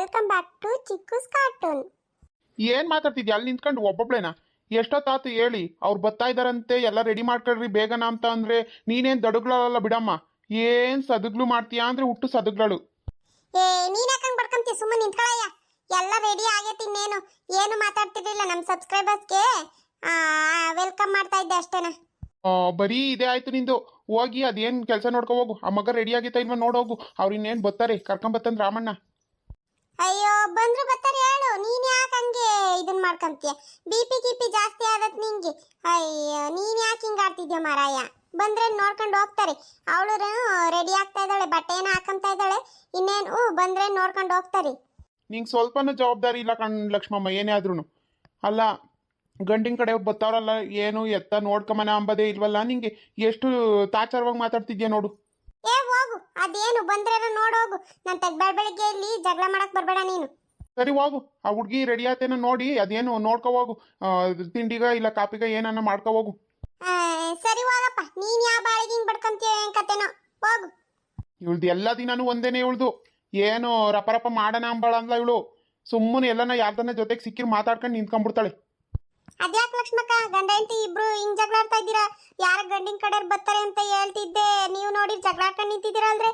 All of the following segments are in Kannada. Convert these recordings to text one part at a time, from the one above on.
Welcome back to Chikkoos cartoon. ಏನ್ ಮಾತಾಡ್ತಿದ್ಯಾ ಅಲ್ಲಿ ನಿಂತ್ಕೊಂಡು ಒಬ್ಬೊಬ್ಳೇನಾ? ಎಷ್ಟೊತ್ತಾತು ಹೇಳಿ, ಅವ್ರು ಬರ್ತಾ ಇದಾರಂತೆ, ಎಲ್ಲ ರೆಡಿ ಮಾಡ್ಕೊಳ್ರಿ ಬೇಗನ ಅಂತ ಅಂದ್ರೆ ನೀನೇನ್ ದಡುಗ್ಳಲ್ಲ ಬಿಡಮ್ಮ. ಏನ್ ಸದುಗ್ಲು ಮಾಡ್ತೀಯಾ ಅಂದ್ರೆ ಹುಟ್ಟು ಸದುಗ್ಗಳು. ಏ ನೀನ್ ಯಾಕಂಗ್ ಬಡ್ಕಂತೀಯ? ಸುಮ್ಮನೆ ನಿಂತ್ಕೊಳ್ಳಯ್ಯ. ಎಲ್ಲ ರೆಡಿ ಆಗೈತಿ, ಇನ್ನೇನು ಏನು ಮಾತಾಡ್ತಿರ್ಲಿಲ್ಲ. ನಮ್ಮ ಸಬ್ಸ್ಕ್ರೈಬರ್ಸ್ಗೆ ವೆಲ್ಕಮ್ ಮಾಡ್ತಾ ಇದ್ದೆ ಅಷ್ಟೇನಾ. ಬರೀ ಇದೇ ಆಯ್ತು ನಿಂದು. ಹೋಗಿ ಅದೇನ್ ಕೆಲಸ ನೋಡ್ಕೊ ಹೋಗು. ಆ ಮಗ ರೆಡಿ ಆಗಿತ್ತಾ ಇಲ್ವಾ ನೋಡೋಗು. ಅವ್ರು ಇನ್ನೇನ್ ಬರ್ತಾರೆ, ಕರ್ಕೊಂಬತ್ತಂದ್ರ ರಾಮಣ್ಣ. ಅಯ್ಯೋ ಬಂದ್ರು ಬರ್ತಾರೆ ಹೇಳು. ನೀನ್ ಯಾಕೆ ಹಂಗೆ ಇದನ್ ಮಾಡ್ಕಂತೀಯ? ಬಿ ಪಿ ಜಾಸ್ತಿ ಆದತ್ ನಿಂಗೆ. ಅಯ್ಯೋ ನೀನ್ ಯಾಕೆ ಹಿಂಗ ಆಡ್ತಿದ್ಯ ಮಾರಾಯ? ಬಂದ್ರೆ ನೋಡ್ಕೊಂಡು ಹೋಗ್ತಾರೆ. ಅವಳು ರೆಡಿ ಆಗ್ತಾ ಇದ್ದಾಳೆ, ಬಟ್ಟೆನ ಹಾಕಂತ ಇದ್ದಾಳೆ. ಇನ್ನೇನು ಬಂದ್ರೆ ನೋಡ್ಕೊಂಡು ಹೋಗ್ತಾರೆ. ನಿಂಗೆ ಸ್ವಲ್ಪನೂ ಜವಾಬ್ದಾರಿ ಇಲ್ಲ ಕಣ್ ಲಕ್ಷ್ಮಮ್ಮ, ಏನೇ ಆದ್ರೂ. ಅಲ್ಲ, ಗಂಡಿನ ಕಡೆ ಬರ್ತಾವ್ರಲ್ಲ, ಏನು ಎತ್ತ ನೋಡ್ಕೊಂಬನ ಅಂಬದೇ ಇಲ್ವಲ್ಲ ನಿಂಗೆ. ಎಷ್ಟು ತಾಚಾರವಾಗಿ ಮಾತಾಡ್ತಿದ್ಯಾ ನೋಡು. ಏ ಹೋಗು, ಅದೇನು ಬಂದ್ರೆ ನೋಡೋಗು. ನಾನು ಬೆಳಗ್ಗೆ ಇಲ್ಲಿ ಜಗಳ ಮಾಡಕ್ ಬರ್ಬೇಡ ನೀನು. ಸರಿ ಹೋಗು, ಆ ಹುಡ್ಗಿ ರೆಡಿ ಆತೇನೋ ನೋಡಿ ಅದೇನು ನೋಡ್ಕೊ ಹೋಗು. ತಿಂಡಿಗ ಇಲ್ಲ ಕಾಪಿಗ ಏನನ್ನ ಮಾಡ್ಕೊ ಹೋಗು. ಸರಿ ಹೋಗಪ್ಪ. ನೀನ್ ಯಾವ ಬಾಳಿಗೆ ಹಿಂಗ್ ಬಡ್ಕಂತೀಯ ಏನ್ ಕತೆನೋ. ಹೋಗು. ಇವಳ್ದು ಎಲ್ಲ ದಿನಾನು ಒಂದೇನೆ ಇವಳ್ದು. ಏನು ರಪ ಮಾಡೋಣ ಅಂಬಾಳ ಅಂದ್ಲ ಇವಳು. ಸುಮ್ಮನೆ ಎಲ್ಲನ ಯಾರ್ದನ್ನ ಜೊತೆಗೆ ಸಿಕ್ಕಿರ್ ಮಾತಾಡ್ಕೊಂಡು ನಿಂತ್ಕೊಂಡ್ಬಿಡ್ತಾಳೆ. ಅದ್ಯಾಕೆ ಲಕ್ಷ್ಮಕ್ಕ, ಗಂಡ ಹೆಂಡತಿ ಇಬ್ರು ಹಿಂಗ್ ಜಗಳ ಆಡ್ತಾ ಇದ್ದೀರಾ? ಯಾರ ಗಂಡಿನ ಕಡೆ ಬರ್ತಾರೆ ಅಂತ ಹೇಳ್ತಿದ್ದೆ, ನೀವು ನೋಡಿ ಜಗಳ ಆಡ್ಕೊಂಡು ನಿಂತಿದ್ದೀರಲ್ರಿ.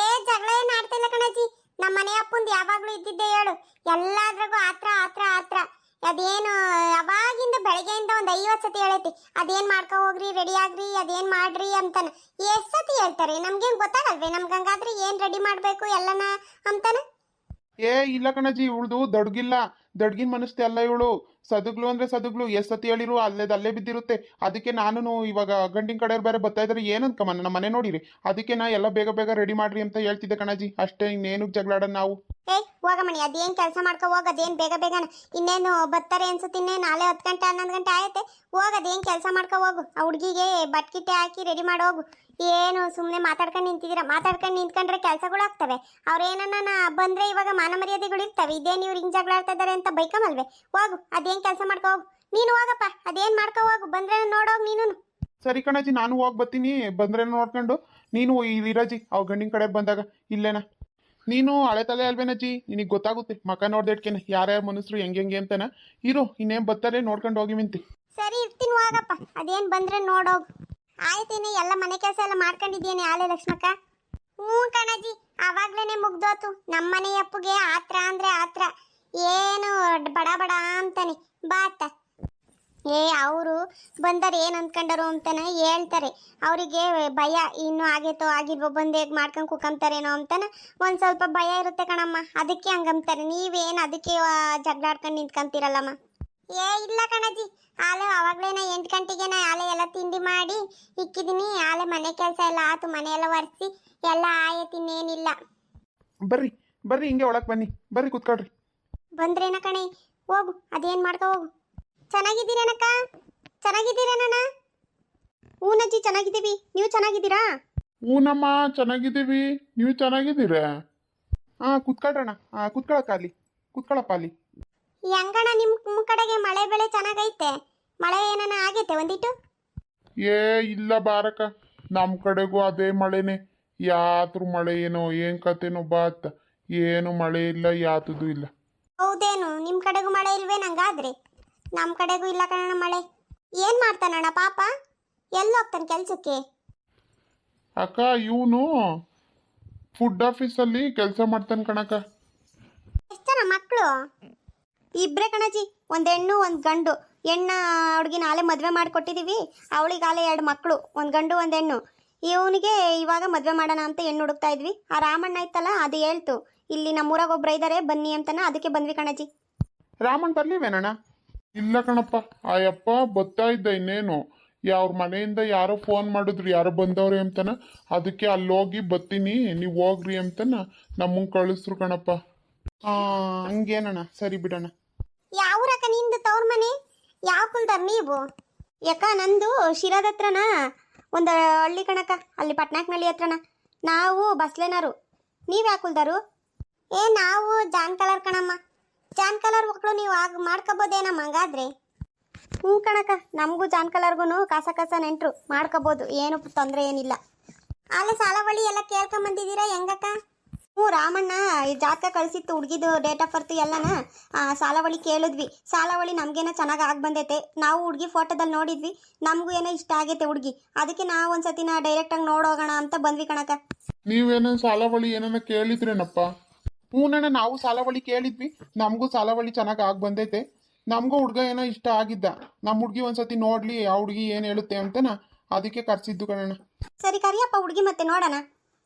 ಏ ಜಗಳ ಏನ್ ಆಡ್ತಾ ಇಲ್ಲ ಕಣಜಿ. ನಮ್ಮ ಮನೆ ಅಪ್ಪಂದು ಯಾವಾಗ್ಲೂ ಇದ್ದಿದ್ದೆ ಹೇಳು. ಎಲ್ಲಾದ್ರಾಗೂ ಆತ್ರ ಆತ್ರ ಆತ್ರ. ಅದೇನು ಅವಾಗಿಂದ ಬೆಳಗ್ಗೆಯಿಂದ ಒಂದ್ 50 ಸತಿ ಹೇಳೈತಿ. ಅದೇನ್ ಮಾಡ್ಕೊ ಹೋಗ್ರಿ, ರೆಡಿ ಆಗ್ರಿ, ಅದೇನ್ ಮಾಡ್ರಿ ಅಂತಾನ. ಎಷ್ಟ್ ಸತಿ ಹೇಳ್ತಾರೆ? ನಮ್ಗೇನ್ ಗೊತ್ತಾಗಲ್ವೇ? ನಮ್ಗೆ ಹಂಗಾದ್ರೆ ಏನ್ ರೆಡಿ ಮಾಡ್ಬೇಕು ಎಲ್ಲನ ಅಂತಾನ. ಏ ಇಲ್ಲ ಕಣಜಿ, ಇವಳ್ದು ದಡ್ಗಿಲ್ಲ. ದಡ್ಗಿನ ಮನಸ್ತೆ ಅಲ್ಲ ಇವಳು. ಸದುಗ್ಲು ಅಂದ್ರೆ ಸದುಗ್ಲು. ಎಷ್ಟ್ ಸತಿ ಹೇಳಿರು ಅಲ್ಲೇ ಬಿದ್ದಿರುತ್ತೆ. ಅದಕ್ಕೆ ನಾನು ಇವಾಗ ಗಂಡಿನ ಕಡೆ ಬೇರೆ ಬರ್ತಾ ಇದ್ರೆ ಏನಂದ್ಕಮ್ಮ ನಮ್ಮ ಮನೆ ನೋಡಿರಿ. ಅದಕ್ಕೆ ನಾ ಎಲ್ಲ ಬೇಗ ರೆಡಿ ಮಾಡ್ರಿ ಅಂತ ಹೇಳ್ತಿದ್ದೆ ಕಣಜಿ. ಅಷ್ಟೇ, ಇನ್ನೇನು ಜಗಳಾಡೋಣ ನಾವು. ಏ ಹೋಗಮಣಿ, ಅದೇನ್ ಕೆಲಸ ಮಾಡ್ಕೊ ಹೋಗ. ಅದೇನ್ ಬೇಗನ ಇನ್ನೇನು ಬರ್ತಾರೆ ಅನ್ಸುತ್ತೆ. ಇನ್ನೇನು ನಾಳೆ 10 ಗಂಟೆ 11 ಗಂಟೆ ಆಯತ್ತೆ. ಹೋಗ, ಅದೇನ್ ಕೆಲಸ ಮಾಡ್ಕೊ ಹೋಗು. ಆ ಹುಡ್ಗಿಗೆ ಬಟ್ಕಿಟ್ಟೆ ಹಾಕಿ ರೆಡಿ ಮಾಡೋಗು. ಏನು ಸುಮ್ಮನೆ ಮಾತಾಡ್ಕೊಂಡು ನಿಂತಿದ್ದೀರಾ? ಮಾತಾಡ್ಕೊಂಡು ನಿಂತ್ಕೊಂಡ್ರೆ ಕೆಲಸಗಳು ಆಗ್ತವೆ. ಅವ್ರೇನ ಬಂದ್ರೆ ಇವಾಗ ಮಾನ ಮರ್ಯಾದೆಗಳು ಇರ್ತವೆ. ಇದೇನು ಇವ್ರು ಹಿಂಗ್ ಜಗಳ ಆಡ್ತಾ ಇದಾರೆ ಅಂತ ಬೈಕಮಲ್ವೇ? ಹೋಗು, ಅದೇನ್ ಕೆಲಸ ಮಾಡ್ಕೊ ಹೋಗು. ನೀನು ಹೋಗಪ್ಪ, ಅದೇನ್ ಮಾಡ್ಕೊ ಹೋಗು. ಬಂದ್ರೆ ನೋಡೋಗು ನೀನು. ಸರಿ ಕಣಜಿ, ನಾನು ಹೋಗಿ ಬರ್ತೀನಿ. ಬಂದ್ರೆ ನೋಡ್ಕೊಂಡು ನೀನು ಇರಜಿ. ಅವ್ ಗಂಡಿನ ಕಡೆ ಬಂದಾಗ ಇಲ್ಲೇನ. ನೀನು ಹಳೆ ತಲೆ ಅಲ್ವೇನಜ್ಜಿ, ನಿನಗೆ ಗೊತ್ತಾಗುತ್ತೆ. ಮಕ ನೋಡ್ದೇಟ್ಕೇನೆ ಯಾರ್ಯಾರ ಮನುಷ್ಯರು ಹೆಂಗೆ ಅಂತನ. ಇರು, ಇನ್ನೇನ್ ಬರ್ತಾರೆ ನೋಡ್ಕೊಂಡು ಹೋಗಿ ಮಿಂತಿ. ಸರಿ ಇರ್ತೀನಿ, ಹೋಗಪ್ಪ. ಅದೇನ್ ಬಂದ್ರೆ ನೋಡೋಗು. ಆಯ್ತೇನೆ, ಎಲ್ಲ ಮನೆ ಕೆಲಸ ಎಲ್ಲ ಮಾಡ್ಕೊಂಡಿದ್ದೇನೆ ಆಲೆ ಲಕ್ಷ್ಮಕ್ಕ. ಹ್ಞೂ ಕಣಜಿ, ಅವಾಗ್ಲೇನೆ ಮುಗ್ದೋತು. ನಮ್ಮನೆ ಅಪ್ಪಗೆ ಆತ್ರ ಅಂದ್ರೆ ಆತ್ರ. ಏನು ಬಡ ಅಂತಾನೆ. ಬಾತ ಏ ಅವರು ಬಂದರೆ ಏನು ಅಂದ್ಕೊಂಡರು ಅಂತಾನೆ ಹೇಳ್ತಾರೆ. ಅವರಿಗೆ ಭಯ, ಇನ್ನು ಆಗೇತೋ ಆಗಿಲ್ವೋ, ಬಂದು ಹೇಗೆ ಮಾಡ್ಕೊಂಡು ಕುಕ್ಕಂತಾರೇನೋ ಅಂತಾನೆ ಒಂದು ಸ್ವಲ್ಪ ಭಯ ಇರುತ್ತೆ ಕಣಮ್ಮ. ಅದಕ್ಕೆ ಹಂಗಂತಾರೆ. ನೀವೇನು ಅದಕ್ಕೆ ಜಗಳಾಡ್ಕೊಂಡು ನಿಂತ್ಕೊಂತೀರಲ್ಲಮ್ಮ? ಏ ಇಲ್ಲ ಕಣಜಿ, ಆಲೆ ಅವಾಗ್ಲೇನ 8 ಗಂಟೆಗೆ ಆಲೆ ಎಲ್ಲ ತಿಂಡಿ ಮಾಡಿ ಇಕ್ಕಿದೀನಿ. ಆಲೆ ಮನೆ ಕೆಲಸ ಎಲ್ಲ ಆತು, ಮನೆ ಎಲ್ಲ ಒರೆಸಿ ಎಲ್ಲ ಆಯತಿನ್ನೇನಿಲ್ಲ. ಬರ್ರಿ ಹಿಂಗೆ ಒಳಗೆ ಬನ್ನಿ. ಬರ್ರಿ ಕುತ್ಕೊಳ್ರಿ. ಬಂದ್ರೇನ ಕಣೆ, ಹೋಗು, ಅದೇನ್ ಮಾಡ್ಕೊ ಹೋಗು. ಚೆನ್ನಾಗಿದ್ದೀರೇನಕ್ಕ? ಚೆನ್ನಾಗಿದ್ದೀರೇನ? ಹೂನಜ್ಜಿ, ಚೆನ್ನಾಗಿದ್ದೀವಿ. ನೀವು ಚೆನ್ನಾಗಿದ್ದೀರಾ? ಹೂನಮ್ಮ, ಚೆನ್ನಾಗಿದ್ದೀವಿ. ನೀವು ಚೆನ್ನಾಗಿದ್ದೀರಾ? ಕುತ್ಕೊಳ್ರಣ. ಕುತ್ಕೊಳಕ್ಕ ಅಲ್ಲಿ, ಕುತ್ಕೊಳಪ್ಪ ಅಲ್ಲಿ. ಹೆಂಗಣ್ಣ ನಿಮ್ಮ ಕಡೆಗೆ ಮಳೆ ಬೆಳೆ ಚೆನ್ನಾಗೈತೆ? ಮಳೆ ಏನನ ಆಗೈತೆ ಒಂದಿಟ್ಟು? ಏ ಇಲ್ಲ ಬಾರಕ, ನಮ್ಮ ಕಡೆಗೂ ಅದೇ ಮಳೆನೆ. ಯಾತ್ರ ಮಳೆ ಏನೋ ಏನ್ ಕತೆನೋ ಬಾತ್. ಏನು ಮಳೆ ಇಲ್ಲ, ಯಾತದು ಇಲ್ಲ. ಹೌದೇನು? ನಿಮ್ಮ ಕಡೆಗೂ ಮಳೆ ಇಲ್ವೇ ನಂಗಾದ್ರೆ? ನಮ್ಮ ಕಡೆಗೂ ಇಲ್ಲ ಕಣ ಮಳೆ. ಏನ್ ಮಾಡ್ತಾನಣ್ಣ ಪಾಪ? ಎಲ್ಲಿ ಹೋಗ್ತಾನೆ ಕೆಲ್ಸಕ್ಕೆ? ಅಕ್ಕ, ಇವನು ಫುಡ್ ಆಫೀಸಲ್ಲಿ ಕೆಲಸ ಮಾಡ್ತಾನೆ ಕಣಕ್ಕ. ಎಷ್ಟು ಜನ ಮಕ್ಕಳು? ಇಬ್ರೇ ಕಣಜಿ, ಒಂದು ಹೆಣ್ಣು ಒಂದು ಗಂಡು. ಹೆಣ್ಣ ಹುಡುಗಿನ ಆಲೆ ಮದುವೆ ಮಾಡಿಕೊಟ್ಟಿದ್ದೀವಿ. ಅವಳಿಗೆ ಆಲೆ 2 ಮಕ್ಕಳು, ಒಂದು ಗಂಡು ಒಂದು ಹೆಣ್ಣು. ಇವನಿಗೆ ಇವಾಗ ಮದುವೆ ಮಾಡೋಣ ಅಂತ ಹೆಣ್ಣು ಹುಡುಕ್ತಾ ಇದ್ವಿ. ಆ ರಾಮಣ್ಣ ಇತ್ತಲ್ಲ, ಅದು ಹೇಳ್ತು ಇಲ್ಲಿ ನಮ್ಮೂರಾಗ ಒಬ್ರು ಇದ್ದಾರೆ ಬನ್ನಿ ಅಂತಾನ, ಅದಕ್ಕೆ ಬಂದ್ವಿ ಕಣಜಿ. ರಾಮಣ್ಣ ಬರ್ಲಿವೇನಣ್ಣ? ಇಲ್ಲ ಕಣಪ್ಪ, ಆ ಯಪ್ಪ ಬರ್ತಾ ಇದ್ದ. ಇನ್ನೇನು ಅವ್ರ ಮನೆಯಿಂದ ಯಾರೋ ಫೋನ್ ಮಾಡಿದ್ರು, ಯಾರೋ ಬಂದವ್ರೆ ಅಂತಾನ. ಅದಕ್ಕೆ ಅಲ್ಲೋಗಿ ಬರ್ತೀನಿ, ನೀವು ಹೋಗ್ರಿ ಅಂತಾನ ನಮ್ಮಂಗೆ ಕಳಿಸ್ರು ಕಣಪ್ಪ. ಹಂಗೇನಣ್ಣ, ಸರಿ ಬಿಡಣ್ಣ. ಯಾವೂರಕ್ಕ ನಿಂದು ತವ್ರ ಮನೆ? ಯಾವ ಕುಲ್ದಾರ ನೀವು? ಯಾಕ ನಂದು ಶಿರಾದ ಹತ್ರನ ಒಂದು ಹಳ್ಳಿ ಕಣಕ್ಕ, ಅಲ್ಲಿ ಪಟ್ನಾಕ್ನಳ್ಳಿ ಹತ್ರನ. ನಾವು ಬಸ್ಲೇನರು. ನೀವು ಯಾವ ಕುಲ್ದಾರು? ಏ ನಾವು ಜಾನ್ ಕಲರ್ ಕಣಮ್ಮ. ಜಾನ್ ಕಲರ್ ಮಕ್ಕಳು ನೀವು ಆಗ ಮಾಡ್ಕೋಬೋದೇನಮ್ಮ ಹಂಗಾದ್ರೆ? ಹ್ಞೂ ಕಣಕ್ಕ, ನಮಗೂ ಜಾನ್ ಕಲರ್ಗೂ ಕಾಸ ನೆಂಟ್ರು ಮಾಡ್ಕೋಬೋದು, ಏನು ತೊಂದರೆ ಏನಿಲ್ಲ. ಅಲ್ಲೇ ಸಾಲವಳ್ಳಿ ಎಲ್ಲ ಕೇಳ್ಕೊಂಬಂದಿದ್ದೀರಾ ಹೆಂಗಕ್ಕ? ಹ್ಞೂ ರಾಮಣ್ಣ ಈ ಜಾತಕ ಕಳಿಸಿತ್ತು ಹುಡುಗಿದು ಡೇಟ್ ಆಫ್ ಬರ್ತ್ ಎಲ್ಲನ ಸಾಲಾವಳಿ ಕೇಳಿದ್ವಿ. ಸಾಲಾವಳಿ ನಮಗೇನೋ ಚೆನ್ನಾಗಿ ಆಗಿ ಬಂದೈತೆ. ನಾವು ಹುಡುಗಿ ಫೋಟೋದಲ್ಲಿ ನೋಡಿದ್ವಿ, ನಮಗೂ ಏನೋ ಇಷ್ಟ ಆಗೈತೆ ಹುಡುಗಿ. ಅದಕ್ಕೆ ನಾವು ಒಂದ್ಸತಿನ ಡೈರೆಕ್ಟಾಗಿ ನೋಡೋಗೋಣ ಅಂತ ಬಂದ್ವಿ ಕಣಕ್ಕ. ನೀವೇನೋ ಸಾಲವಳಿ ಏನಾನ ಕೇಳಿದ್ರೇನಪ್ಪ? ಹ್ಞೂನಣ್ಣ, ನಾವು ಸಾಲವಳಿ ಕೇಳಿದ್ವಿ, ನಮಗೂ ಸಾಲವಳಿ ಚೆನ್ನಾಗಿ ಆಗಿ ಬಂದೈತೆ. ನಮಗೂ ಹುಡುಗ ಏನೋ ಇಷ್ಟ ಆಗಿದ್ದ. ನಮ್ಮ ಹುಡುಗಿ ಒಂದ್ಸತಿ ನೋಡ್ಲಿ ಆ ಹುಡುಗಿ ಏನು ಹೇಳುತ್ತೆ ಅಂತನ ಅದಕ್ಕೆ ಕರ್ಸಿದ್ದು ಕಣಣ್ಣ. ಸರಿ ಕರಿಯಪ್ಪ ಹುಡುಗಿ ಮತ್ತೆ ನೋಡೋಣ.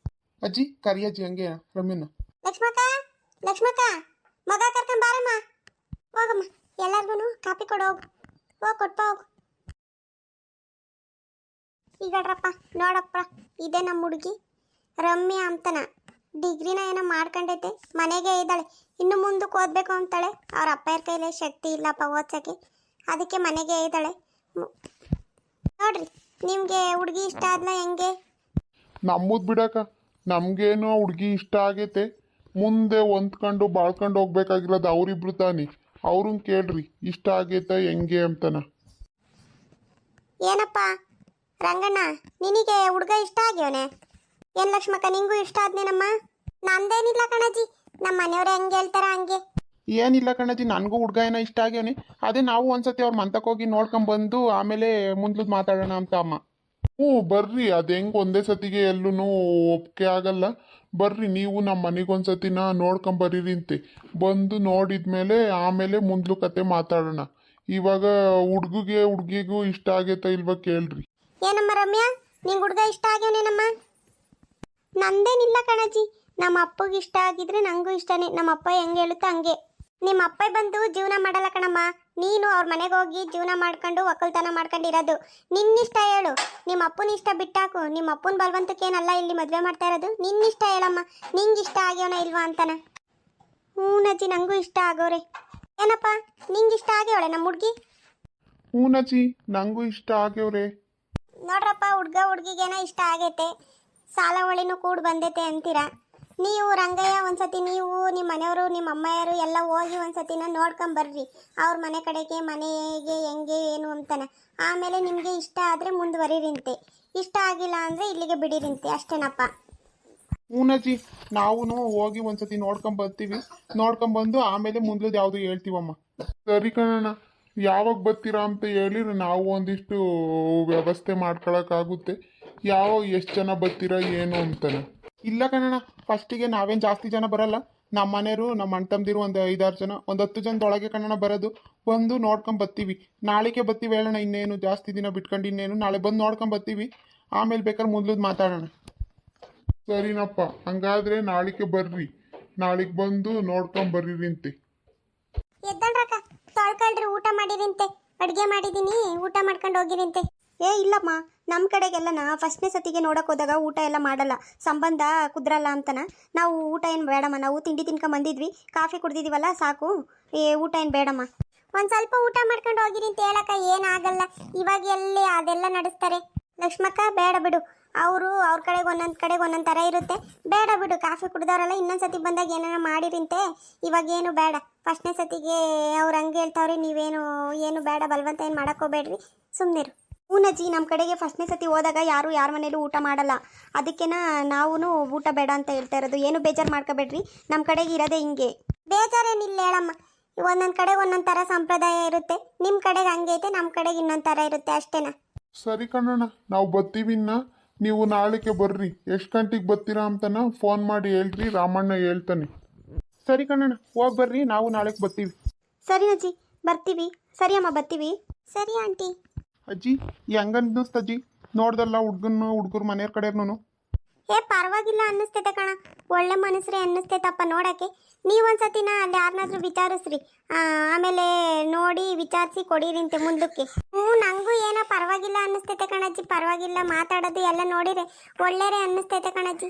ಅಜ್ಜಿ ಕರಿಯಜ್ಜಿ ಹಂಗೆ ರಮ್ಯನ. ಲಕ್ಷ್ಮಕ್ಕ, ಲಕ್ಷ್ಮಕ್ಕ, ಮಗ ಕರ್ಕೊಂಡ್ ಬಾರಮ್ಮ. ಹೋಗಮ್ಮ, ಎಲ್ಲಾರ್ಗು ಕಾಪಿ ಕೊಡೋಗು. ಹೋಗಿ ಕೊಟ್ಪ ಹೋಗು. ಈಗಡ್ರಪ್ಪ ನೋಡಪ್ಪ, ಇದೇ ನಮ್ಮ ಹುಡುಗಿ ರಮ್ಯಾ ಅಂತನ. ಡಿಗ್ರಿನ ಏನೋ ಮಾಡ್ಕೊಂಡೈತೆ, ಮನೆಗೆ ಇದ್ದಾಳೆ. ಇನ್ನು ಮುಂದಕ್ಕೆ ಓದಬೇಕು ಅಂತಾಳೆ. ಅವ್ರ ಅಪ್ಪಯ್ಯರ ಕೈಲೇ ಶಕ್ತಿ ಇಲ್ಲಪ್ಪ ಓದ್ಸೋಕ್ಕೆ, ಅದಕ್ಕೆ ಮನೆಗೆ ಇದ್ದಾಳೆ. ನೋಡ್ರಿ, ನಿಮಗೆ ಹುಡುಗಿ ಇಷ್ಟ ಆದ್ಲ ಹೆಂಗೆ? ನಮ್ಮದು ಬಿಡಕ, ನಮಗೇನು ಹುಡುಗಿ ಇಷ್ಟ ಆಗೈತೆ. ಮುಂದೆ ಹೊಂದ್ಕೊಂಡು ಬಾಳ್ಕೊಂಡು ಹೋಗ್ಬೇಕಾಗಿರೋದು ಅವರಿಬ್ರು ತಾನಿ. ಅವ್ರನ್ನ ಕೇಳ್ರಿ ಇಷ್ಟ ಆಗೈತೆ ಹೆಂಗೆ ಅಂತನ. ಏನಪ್ಪ ರಂಗಣ್ಣ, ನಿನಗೆ ಹುಡುಗ ಇಷ್ಟ ಆಗ್ಯವನೆ? ಏನು ಲಕ್ಷ್ಮಕ್ಕ, ನಿಂಗೂ ಇಷ್ಟ ಆದ್ನೇನಮ್ಮ? ನಂದೇನಿಲ್ಲ ಕಣಜ್ಜಿ, ನಮ್ಮ ಮನೆಯವ್ರು ಹೆಂಗೆ ಹೇಳ್ತಾರ ಹಂಗೆ. ಏನಿಲ್ಲ ಕಣಜ್ಜಿ, ನನಗೂ ಹುಡುಗ ಏನೋ ಇಷ್ಟ ಆಗ್ಯವನೆ. ಅದೇ ನಾವು ಒಂದ್ಸತಿ ಅವ್ರ ಮಂತಕ್ಕೆ ಹೋಗಿ ನೋಡ್ಕೊಂಬಂದು ಆಮೇಲೆ ಮುಂದ್ಲದ್ ಮಾತಾಡೋಣ ಅಂತ ಅಮ್ಮ. ಹ್ಞೂ ಬರ್ರಿ, ಅದು ಹೆಂಗೆ ಒಂದೇ ಸತಿಗೆ ಎಲ್ಲೂ ಒಪ್ಪಿಗೆ ಆಗಲ್ಲ. ಬರ್ರಿ, ನೀವು ನಮ್ಮ ಮನೆಗೊಂದ್ಸತಿನ ನೋಡ್ಕೊಂಬರೀರಿಂತೆ. ಬಂದು ನೋಡಿದ್ಮೇಲೆ ಆಮೇಲೆ ಮುಂದ್ಲು ಕತೆ ಮಾತಾಡೋಣ. ಇವಾಗ ಹುಡುಗಿಗೂ ಇಷ್ಟ ಆಗೈತಾ ಇಲ್ವಾ ಕೇಳ್ರಿ. ಏನಮ್ಮ ರಮ್ಯಾ, ನಿಂಗೆ ಹುಡುಗ ಇಷ್ಟ ಆಗ್ಯವನೇನಮ್ಮ? ನಂದೇನಿಲ್ಲ ಕಣಜ್ಜಿ, ನಮ್ಮ ಅಪ್ಪಗೆ ಇಷ್ಟ ಆಗಿದ್ರೆ ನನಗೂ ಇಷ್ಟನೇ. ನಮ್ಮ ಅಪ್ಪ ಹೆಂಗೆ ಹೇಳುತ್ತಾ ಹಂಗೆ. ನಿಮ್ಮ ಅಪ್ಪ ಬಂದು ಜೀವನ ಮಾಡಲ್ಲ ಕಣಮ್ಮ, ನೀನು ಅವ್ರ ಮನೆಗೆ ಹೋಗಿ ಜೀವನ ಮಾಡ್ಕೊಂಡು ಒಕ್ಕಲ್ತನ ಮಾಡ್ಕೊಂಡಿರೋದು. ನಿನ್ನಿಷ್ಟ ಹೇಳು, ನಿಮ್ಮ ಅಪ್ಪನ ಇಷ್ಟ ಬಿಟ್ಟಾಕು. ನಿಮ್ಮ ಅಪ್ಪನ ಬಲವಂತಕ್ಕೇನಲ್ಲ ಇಲ್ಲಿ ಮದುವೆ ಮಾಡ್ತಾ ಇರೋದು. ನಿನ್ನಿಷ್ಟ ಹೇಳಮ್ಮ, ನಿಂಗೆ ಇಷ್ಟ ಆಗ್ಯವನ ಇಲ್ವಾ ಅಂತನ. ಹ್ಞೂ ನಜ್ಜಿ, ನನಗೂ ಇಷ್ಟ ಆಗೋರೆ. ಏನಪ್ಪ ನಿಂಗೆ ಇಷ್ಟ ಆಗ್ಯವಳೆ ನಮ್ಮ ಹುಡುಗಿ? ಹ್ಞೂನಜ್ಜಿ, ನನಗೂ ಇಷ್ಟ ಆಗ್ಯವ್ರೆ. ನೋಡ್ರಪ್ಪ, ಹುಡುಗಿಗೇನೋ ಇಷ್ಟ ಆಗೈತೆ, ಸಾಲವಳಿನೂ ಕೂಡ ಬಂದೈತೆ ಅಂತೀರಾ. ನೀವು ರಂಗಯ್ಯ ಒಂದ್ಸತಿ ನೀವು ನಿಮ್ಮ ಮನೆಯವರು ನಿಮ್ಮ ಅಮ್ಮಯ್ಯರು ಎಲ್ಲ ಹೋಗಿ ಒಂದ್ಸತಿನ ನೋಡ್ಕೊಂಬರ್ರಿ ಅವ್ರ ಮನೆ ಕಡೆಗೆ, ಮನೆಗೆ ಹೆಂಗೆ ಏನು ಅಂತಾನೆ. ಆಮೇಲೆ ನಿಮಗೆ ಇಷ್ಟ ಆದರೆ ಮುಂದುವರಿರಿಂತೆ, ಇಷ್ಟ ಆಗಿಲ್ಲ ಅಂದರೆ ಇಲ್ಲಿಗೆ ಬಿಡಿರಿಂತೆ, ಅಷ್ಟೇನಪ್ಪ. ಹ್ಞೂನಜ್ಜಿ, ನಾವು ಹೋಗಿ ಒಂದ್ಸತಿ ನೋಡ್ಕೊಂಬರ್ತೀವಿ. ನೋಡ್ಕೊಂಬಂದು ಆಮೇಲೆ ಮುಂದ್ಲದ್ದು ಯಾವುದು ಹೇಳ್ತೀವಮ್ಮ. ಸರಿ ಕಣಣ್ಣ, ಯಾವಾಗ ಬರ್ತೀರಾ ಅಂತ ಹೇಳಿದ್ರೆ ನಾವು ಒಂದಿಷ್ಟು ವ್ಯವಸ್ಥೆ ಮಾಡ್ಕೊಳಕ್ಕಾಗುತ್ತೆ. ಎಷ್ಟು ಜನ ಬರ್ತೀರಾ ಏನು ಅಂತಾನೆ. ಇಲ್ಲ ಕಣಣ್ಣ, ಫಸ್ಟಿಗೆ ನಾವೇನು ಜಾಸ್ತಿ ಜನ ಬರಲ್ಲ. ನಮ್ಮ ಮನೆಯವರು, ನಮ್ಮ ಅಣ್ಣ ತಮ್ಮದಿರು ಒಂದು 5-6 ಜನ, ಒಂದು 10 ಜನದೊಳಗೆ ಕಣಣ್ಣ ಬರೋದು. ಬಂದು ನೋಡ್ಕೊಂಬರ್ತೀವಿ. ನಾಳೆಗೆ ಬರ್ತೀವಿ ಹೇಳೋಣ, ಇನ್ನೇನು ಜಾಸ್ತಿ ದಿನ ಬಿಟ್ಕೊಂಡು ಇನ್ನೇನು. ನಾಳೆ ಬಂದು ನೋಡ್ಕೊಂಬರ್ತೀವಿ, ಆಮೇಲೆ ಬೇಕಾದ್ರೆ ಮುಂದ್ಲದ್ದು ಮಾತಾಡೋಣ. ಸರಿನಪ್ಪ, ಹಂಗಾದ್ರೆ ನಾಳೆಗೆ ಬರ್ರಿ. ನಾಳೆಗೆ ಬಂದು ನೋಡ್ಕೊಂಬರ್ರಿಂತೆ. ಎದ್ದಳ್ರಕ್ಕ, ತೊಳ್ಕೊಳ್ರಿ, ಊಟ ಮಾಡಿರಿಂತೆ. ಅಡುಗೆ ಮಾಡಿದ್ದೀನಿ, ಊಟ ಮಾಡ್ಕೊಂಡು ಹೋಗಿರಿಂತೆ. ಇಲ್ಲಮ್ಮ, ನಮ್ಮ ಕಡೆಗೆಲ್ಲನ ಫಸ್ಟ್ನೇ ಸತಿಗೆ ನೋಡೋಕೆ ಹೋದಾಗ ಊಟ ಎಲ್ಲ ಮಾಡಲ್ಲ, ಸಂಬಂಧ ಕುದ್ರಲ್ಲ ಅಂತನ. ನಾವು ಊಟ ಏನು ಬೇಡಮ್ಮ, ನಾವು ತಿಂಡಿ ತಿನ್ಕೊಂಬಂದಿದ್ವಿ, ಕಾಫಿ ಕುಡ್ದಿದ್ದೀವಲ್ಲ ಸಾಕು, ಊಟ ಏನು ಬೇಡಮ್ಮ. ಒಂದು ಸ್ವಲ್ಪ ಊಟ ಮಾಡ್ಕೊಂಡು ಹೋಗಿರಿ ಅಂತ ಹೇಳಕ್ಕ ಏನಾಗಲ್ಲ. ಇವಾಗ ಎಲ್ಲಿ ಅದೆಲ್ಲ ನಡೆಸ್ತಾರೆ. ಲಕ್ಷ್ಮಕ್ಕ ಬೇಡ ಬಿಡು, ಅವರು ಅವ್ರ ಕಡೆಗೆ ಒಂದೊಂದು ಥರ ಇರುತ್ತೆ. ಬೇಡ ಬಿಡು, ಕಾಫಿ ಕುಡ್ದವ್ರಲ್ಲ, ಇನ್ನೊಂದು ಸತಿ ಬಂದಾಗ ಏನಾರ ಮಾಡಿರಿಂತೆ. ಇವಾಗ ಏನು ಬೇಡ, ಫಸ್ಟ್ನೇ ಸತಿಗೆ ಅವ್ರು ಹಂಗೆ ಹೇಳ್ತಾವ್ರಿ. ಏನು ಬೇಡ, ಬಲವಂತ ಏನು ಮಾಡೋಕ್ಕೋಬೇಡ್ರಿ, ಸುಮ್ಮನಿರು. ಹೂನಜ್ಜಿ, ನಮ್ಮ ಕಡೆಗೆ ಫಸ್ಟ್ನೇ ಸತಿ ಹೋದಾಗ ಯಾರ ಮನೇಲೂ ಊಟ ಮಾಡಲ್ಲ. ಅದಕ್ಕೆನ ನಾವು ಊಟ ಬೇಡ ಅಂತ ಹೇಳ್ತಾ ಇರೋದು. ಏನು ಬೇಜಾರು ಮಾಡ್ಕೋಬೇಡ್ರಿ, ನಮ್ಮ ಕಡೆಗೆ ಇರೋದೇ ಹಿಂಗೆ. ಬೇಜಾರೇನಿಲ್ಲ ಹೇಳಮ್ಮ, ಒಂದೊಂದು ಕಡೆ ಒಂದೊಂದು ಥರ ಸಂಪ್ರದಾಯ ಇರುತ್ತೆ. ನಿಮ್ಮ ಕಡೆಗೆ ಹಂಗೆ ಐತೆ, ನಮ್ಮ ಕಡೆಗೆ ಇನ್ನೊಂದು ಥರ ಇರುತ್ತೆ, ಅಷ್ಟೇನಾ. ಸರಿ ಕಣ್ಣಣ್ಣ, ನಾವು ಬರ್ತೀವಿ. ನೀವು ನಾಳೆಗೆ ಬರ್ರಿ. ಎಷ್ಟು ಗಂಟೆಗೆ ಬರ್ತೀರಾ ಅಂತನ ಫೋನ್ ಮಾಡಿ ಹೇಳ್ರಿ, ರಾಮಣ್ಣ ಹೇಳ್ತಾನೆ. ಸರಿ ಕಣ್ಣಣ್ಣ, ಹೋಗಿ ಬರ್ರಿ, ನಾವು ನಾಳೆಗೆ ಬರ್ತೀವಿ. ಸರಿ ಅಜ್ಜಿ, ಬರ್ತೀವಿ. ಸರಿ ಅಮ್ಮ, ಬರ್ತೀವಿ. ಸರಿ ಆಂಟಿ. ಅಜ್ಜಿ ಹೆಂಗನ್ನಿಸ್ತಜ್ಜಿ ನೋಡ್ದಲ್ಲ ಹುಡುಗರು ಮನೆಯವ್ರ ಕಡೆಯವ್ರು? ಪರವಾಗಿಲ್ಲ ಅನ್ನಿಸ್ತೈತೆ ಕಣ, ಒಳ್ಳೆ ಮನಸ್ಸರೇ ಅನ್ನಿಸ್ತೈತಪ್ಪ ನೋಡೋಕ್ಕೆ. ನೀವೊಂದ್ಸತಿನ ಅಲ್ಲಿ ಯಾರನ್ನಾದ್ರೂ ವಿಚಾರಿಸ್ರಿ, ಆಮೇಲೆ ನೋಡಿ ವಿಚಾರಿಸಿ ಕೊಡಿರಿಂತೆ ಮುಂದಕ್ಕೆ. ನನಗೂ ಏನೋ ಪರವಾಗಿಲ್ಲ ಅನ್ನಿಸ್ತೈತೆ ಕಣಜ್ಜಿ, ಪರವಾಗಿಲ್ಲ, ಮಾತಾಡೋದು ಎಲ್ಲ ನೋಡಿರೆ ಒಳ್ಳೆಯರೇ ಅನ್ನಿಸ್ತೈತೆ ಕಣಜ್ಜಿ.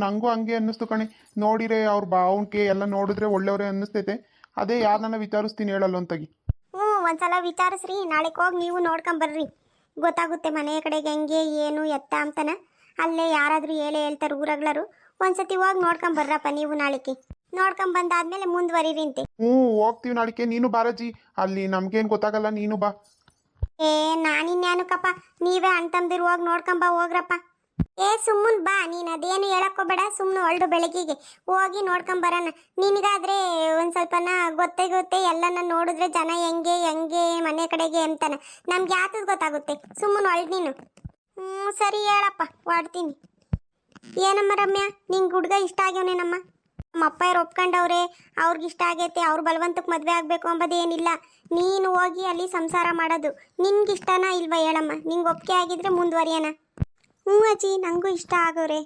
ನನಗೂ ಹಂಗೆ ಅನ್ನಿಸ್ತು ಕಣೆ. ನೋಡಿರೆ ಅವ್ರ ಬಾವುಂಕೆ ಎಲ್ಲ ನೋಡಿದ್ರೆ ಒಳ್ಳೆಯವರೇ ಅನ್ನಿಸ್ತೈತೆ. ಅದೇ ಯಾರನ್ನ ವಿಚಾರಿಸ್ತೀನಿ ಹೇಳಲ್ಲ ಅಂತಗಿ. ಒಂದ್ಸಲ ವಿಚಾರಿಸ್ರಿ, ನಾಳೆಗೆ ಹೋಗಿ ನೀವು ನೋಡ್ಕೊಂಬರ್ರಿ, ಗೊತ್ತಾಗುತ್ತೆ ಮನೆಯ ಕಡೆಗೆ ಹೆಂಗೆ ಏನು ಎತ್ತ ಅಂತನ. ಅಲ್ಲೇ ಯಾರಾದರೂ ಹೇಳ್ತಾರೆ ಊರಗ್ಲರು. ಒಂದ್ಸತಿ ಹೋಗಿ ನೋಡ್ಕೊಂಬರ್ರಪ್ಪ ನೀವು. ನಾಳೆಗೆ ನೋಡ್ಕೊಂಬಂದಾದ್ಮೇಲೆ ಮುಂದುವರಿರಿಂತೆ. ಹೋಗ್ತೀವಿ ನಾಳೆಗೆ. ನೀನು ಬಾರಜ್ಜಿ, ಅಲ್ಲಿ ನಮ್ಗೇನು ಗೊತ್ತಾಗಲ್ಲ, ನೀನು ಬಾ. ನಾನಿನ್ಯಾನಕ್ಕಪ್ಪ, ನೀವೇ ಅಣ್ಣ ತಮ್ಮದಿರು ಹೋಗಿ ನೋಡ್ಕೊಂಬ ಹೋಗ್ರಪ್ಪ. ಏ ಸುಮ್ಮನ್ ಬಾ, ನೀನು ಅದೇನು ಹೇಳಕ್ಕೋಬೇಡ, ಸುಮ್ಮನೆ ಹೊರಡು ಬೆಳಗ್ಗೆಗೆ ಹೋಗಿ ನೋಡ್ಕೊಂಬರೋಣ. ನಿನಗಾದ್ರೆ ಒಂದು ಸ್ವಲ್ಪನ ಗೊತ್ತೇ ಎಲ್ಲನ ನೋಡಿದ್ರೆ ಜನ ಹೆಂಗೆ ಹೆಂಗೆ ಮನೆ ಕಡೆಗೆ ಅಂತಾನೆ, ನಮ್ಗೆ ಯಾತದ್ ಗೊತ್ತಾಗುತ್ತೆ. ಸುಮ್ಮನೆ ಹೊರಡು ನೀನು. ಸರಿ ಹೇಳಪ್ಪ, ಹೊಡ್ತೀನಿ. ಏನಮ್ಮ ರಮ್ಯಾ, ನಿಂಗೆ ಹುಡುಗ ಇಷ್ಟ ಆಗ್ಯವನೇನಮ್ಮ? ನಮ್ಮ ಅಪ್ಪ ಯಾರು ಒಪ್ಕೊಂಡವ್ರೆ, ಅವ್ರಿಗೆ ಇಷ್ಟ ಆಗೈತೆ, ಅವ್ರ ಬಲವಂತಕ್ಕೆ ಮದುವೆ ಆಗಬೇಕು ಅಂಬೋದೇನಿಲ್ಲ. ನೀನು ಹೋಗಿ ಅಲ್ಲಿ ಸಂಸಾರ ಮಾಡೋದು. ನಿನ್ಗೆ ಇಷ್ಟನಾ ಇಲ್ವಾ ಹೇಳಮ್ಮ? ನಿಂಗೆ ಒಪ್ಪಿಗೆ ಆಗಿದ್ರೆ ಮುಂದುವರಿಯೋಣ. ಹ್ಞೂ ಅಜ್ಜಿ, ನನಗೂ ಇಷ್ಟ ಆಗೋರೆ.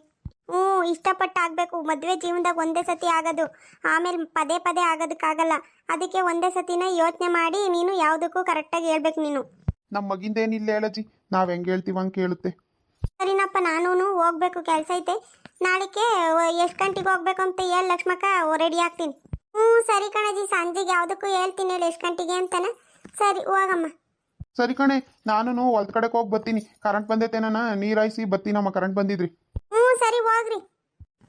ಇಷ್ಟಪಟ್ಟು ಆಗಬೇಕು. ಮದುವೆ ಜೀವನದಾಗ ಒಂದೇ ಸತಿ ಆಗೋದು, ಆಮೇಲೆ ಪದೇ ಪದೇ ಆಗೋದಕ್ಕಾಗಲ್ಲ. ಅದಕ್ಕೆ ಒಂದೇ ಸತಿನ ಯೋಚನೆ ಮಾಡಿ ನೀನು ಯಾವುದಕ್ಕೂ ಕರೆಕ್ಟಾಗಿ ಹೇಳ್ಬೇಕು ನೀನು. ನಮ್ಮ ಮಗಿಂದೇನಿಲ್ಲ ಹೇಳಜ್ಜಿ, ನಾವು ಹೆಂಗೆ ಹೇಳ್ತೀವಿ ಹಂಗೆ ಕೇಳುತ್ತೆ. ಸರಿನಪ್ಪ, ನಾನು ಹೋಗ್ಬೇಕು, ಕೆಲಸ ಐತೆ. ನಾಳೆಗೆ ಎಷ್ಟು ಗಂಟೆಗೆ ಹೋಗ್ಬೇಕು ಅಂತ ಹೇಳಿ ಲಕ್ಷ್ಮಕ್ಕ, ರೆಡಿ ಆಗ್ತೀನಿ. ಸರಿ ಕಣಜ್ಜಿ, ಸಂಜೆಗೆ ಯಾವುದಕ್ಕೂ ಹೇಳ್ತೀನಿ ಹೇಳಿ ಎಷ್ಟು ಗಂಟೆಗೆ ಅಂತಾನೆ. ಸರಿ ಹೋಗಮ್ಮ. ಸರಿ ಕಣೆ, ನಾನು ಹೊಲ್ದ ಕಡೆಗೆ ಹೋಗಿ ಬರ್ತೀನಿ. ಕರೆಂಟ್ ಬಂದೈತೇನ, ನೀರಾಯಿಸಿ ಬರ್ತೀನಮ್ಮ. ಕರೆಂಟ್ ಬಂದಿದ್ರಿ. ಸರಿ ಹೋಗ್ರಿ.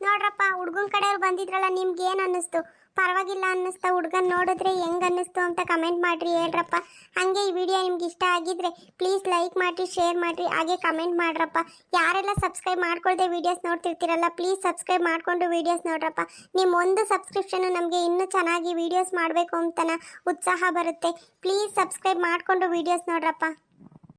ನೋಡ್ರಪ್ಪ, ಹುಡ್ಗನ ಕಡೆಯವ್ರು ಬಂದಿದ್ರಲ್ಲ, ನಿಮ್ಗೆ ಏನು ಅನ್ನಿಸ್ತು? ಪರವಾಗಿಲ್ಲ ಅನ್ನಿಸ್ತಾ? ಹುಡ್ಗನ್ ನೋಡಿದ್ರೆ ಹೆಂಗೆ ಅನ್ನಿಸ್ತು ಅಂತ ಕಮೆಂಟ್ ಮಾಡಿರಿ, ಹೇಳ್ರಪ್ಪ. ಹಾಗೆ ಈ ವಿಡಿಯೋ ನಿಮ್ಗೆ ಇಷ್ಟ ಆಗಿದ್ರೆ ಪ್ಲೀಸ್ ಲೈಕ್ ಮಾಡಿರಿ, ಶೇರ್ ಮಾಡಿರಿ, ಹಾಗೆ ಕಮೆಂಟ್ ಮಾಡ್ರಪ್ಪ. ಯಾರೆಲ್ಲ ಸಬ್ಸ್ಕ್ರೈಬ್ ಮಾಡ್ಕೊಳ್ದೆ ವೀಡಿಯೋಸ್ ನೋಡ್ತಿರ್ತೀರಲ್ಲ, ಪ್ಲೀಸ್ ಸಬ್ಸ್ಕ್ರೈಬ್ ಮಾಡ್ಕೊಂಡು ವೀಡಿಯೋಸ್ ನೋಡ್ರಪ್ಪ. ನಿಮ್ಮ ಒಂದು ಸಬ್ಸ್ಕ್ರಿಪ್ಷನ್ ನಮಗೆ ಇನ್ನೂ ಚೆನ್ನಾಗಿ ವೀಡಿಯೋಸ್ ಮಾಡಬೇಕು ಅಂತನ ಉತ್ಸಾಹ ಬರುತ್ತೆ. ಪ್ಲೀಸ್ ಸಬ್ಸ್ಕ್ರೈಬ್ ಮಾಡಿಕೊಂಡು ವೀಡಿಯೋಸ್ ನೋಡ್ರಪ್ಪ.